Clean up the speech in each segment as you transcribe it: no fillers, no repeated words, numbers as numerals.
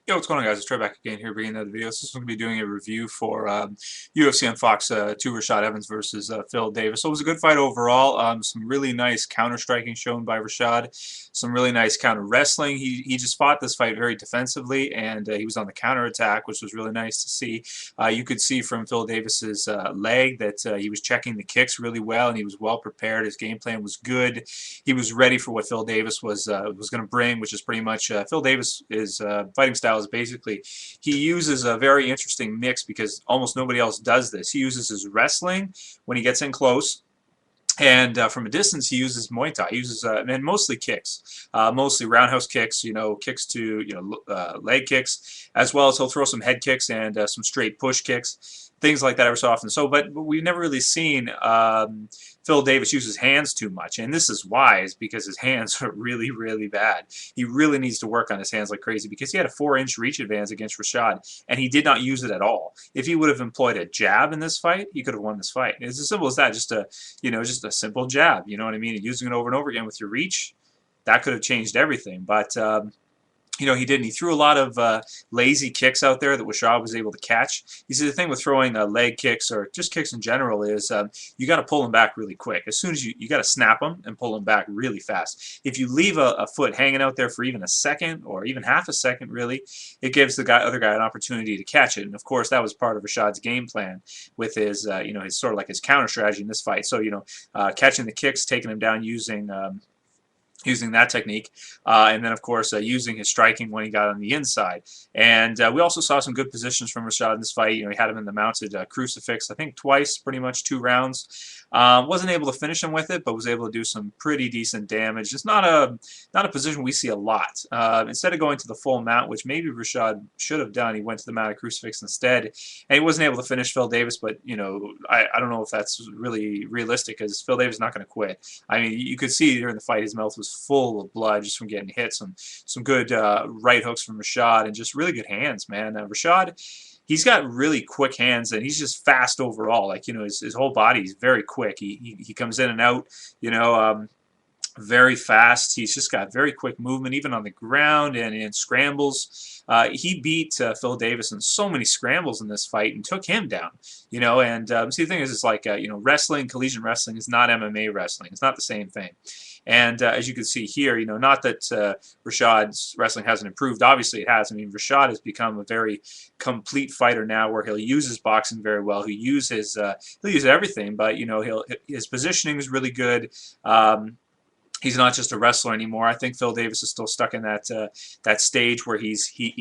Yo, what's going on, guys? It's Trey back again here, bringing another video. This is going to be doing a review for UFC on Fox 2, Rashad Evans versus Phil Davis. So it was a good fight overall. Some really nice counter-striking shown by Rashad. Some really nice counter-wrestling. He just fought this fight very defensively, and he was on the counter-attack, which was really nice to see. You could see from Phil Davis's leg that he was checking the kicks really well, and he was well prepared. His game plan was good. He was ready for what Phil Davis was going to bring, which is pretty much Phil Davis' fighting style is basically he uses a very interesting mix because almost nobody else does this. He uses his wrestling when he gets in close. And from a distance, he uses Muay Thai. He uses and mostly kicks, mostly roundhouse kicks. Kicks to leg kicks, as well as he'll throw some head kicks and some straight push kicks, things like that every so often. So, but we've never really seen Phil Davis use his hands too much, and this is why, is because his hands are really, really bad. He really needs to work on his hands like crazy because he had a 4-inch reach advantage against Rashad, and he did not use it at all. If he would have employed a jab in this fight, he could have won this fight. It's as simple as that. Just a simple jab. You know what I mean? And using it over and over again with your reach, that could have changed everything. But he didn't. He threw a lot of lazy kicks out there that Rashad was able to catch. You see, the thing with throwing leg kicks or just kicks in general is you got to pull them back really quick. As soon as you got to snap them and pull them back really fast. If you leave a foot hanging out there for even a second or even half a second, really, it gives the other guy an opportunity to catch it. And of course, that was part of Rashad's game plan with his his sort of like his counter strategy in this fight. So catching the kicks, taking him down using that technique, and then of course using his striking when he got on the inside. And we also saw some good positions from Rashad in this fight. He had him in the mounted crucifix, I think twice, pretty much 2 rounds. Wasn't able to finish him with it, but was able to do some pretty decent damage. It's not a position we see a lot. Instead of going to the full mount, which maybe Rashad should have done, he went to the mounted crucifix instead, and he wasn't able to finish Phil Davis. But I don't know if that's really realistic because Phil Davis is not going to quit. I mean, you could see during the fight his mouth was full of blood just from getting hit. Some good right hooks from Rashad and just really good hands, man. Rashad, he's got really quick hands and he's just fast overall. Like his whole body is very quick. He comes in and out. Very fast. He's just got very quick movement, even on the ground and in scrambles. He beat Phil Davis in so many scrambles in this fight and took him down. And see, the thing is, it's like wrestling, collegiate wrestling is not MMA wrestling. It's not the same thing. And as you can see here, not that Rashad's wrestling hasn't improved. Obviously, it has. I mean, Rashad has become a very complete fighter now, where he'll use his boxing very well. He'll use everything, but his positioning is really good. He's not just a wrestler anymore. I think Phil Davis is still stuck in that stage where he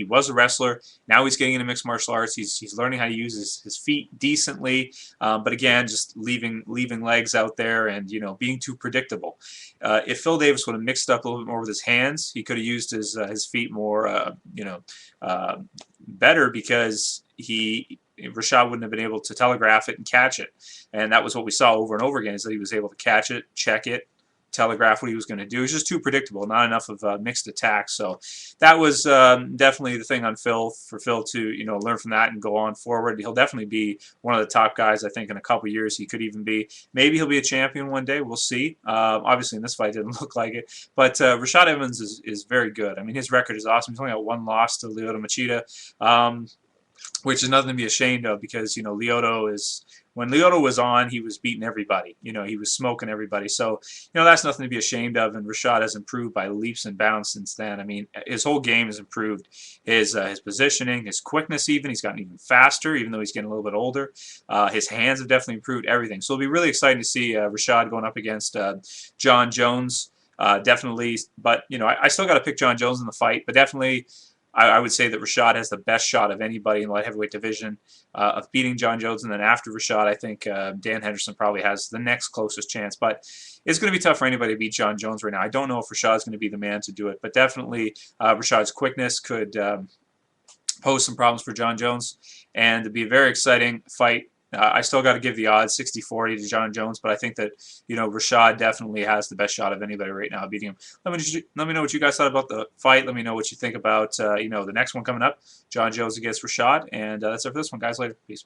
was a wrestler. Now he's getting into mixed martial arts. He's learning how to use his feet decently, but again, just leaving legs out there and being too predictable. If Phil Davis would have mixed up a little bit more with his hands, he could have used his feet more better, because Rashad wouldn't have been able to telegraph it and catch it. And that was what we saw over and over again, is that he was able to catch it, check it, telegraph what he was going to do. It was just too predictable, not enough of mixed attacks. So that was definitely the thing on Phil, for Phil to learn from that and go on forward. He'll definitely be one of the top guys. I think in a couple of years he could even be. Maybe he'll be a champion one day. We'll see. Obviously in this fight it didn't look like it, but Rashad Evans is very good. I mean, his record is awesome. He's only got 1 loss to Lyoto Machida. Which is nothing to be ashamed of, because when Lyoto was on, he was beating everybody. He was smoking everybody. So that's nothing to be ashamed of. And Rashad has improved by leaps and bounds since then. I mean, his whole game has improved. His positioning, his quickness, he's gotten even faster, even though he's getting a little bit older. His hands have definitely improved everything. So it'll be really exciting to see Rashad going up against Jon Jones. Definitely, but I still got to pick Jon Jones in the fight, but definitely. I would say that Rashad has the best shot of anybody in the light heavyweight division of beating Jon Jones. And then after Rashad, I think Dan Henderson probably has the next closest chance. But it's going to be tough for anybody to beat Jon Jones right now. I don't know if Rashad's going to be the man to do it. But definitely Rashad's quickness could pose some problems for Jon Jones. And it'd be a very exciting fight. I still got to give the odds 60-40 to Jon Jones, but I think that Rashad definitely has the best shot of anybody right now beating him. Let me know what you guys thought about the fight. Let me know what you think about the next one coming up, Jon Jones against Rashad, and that's it for this one, guys. Later, peace.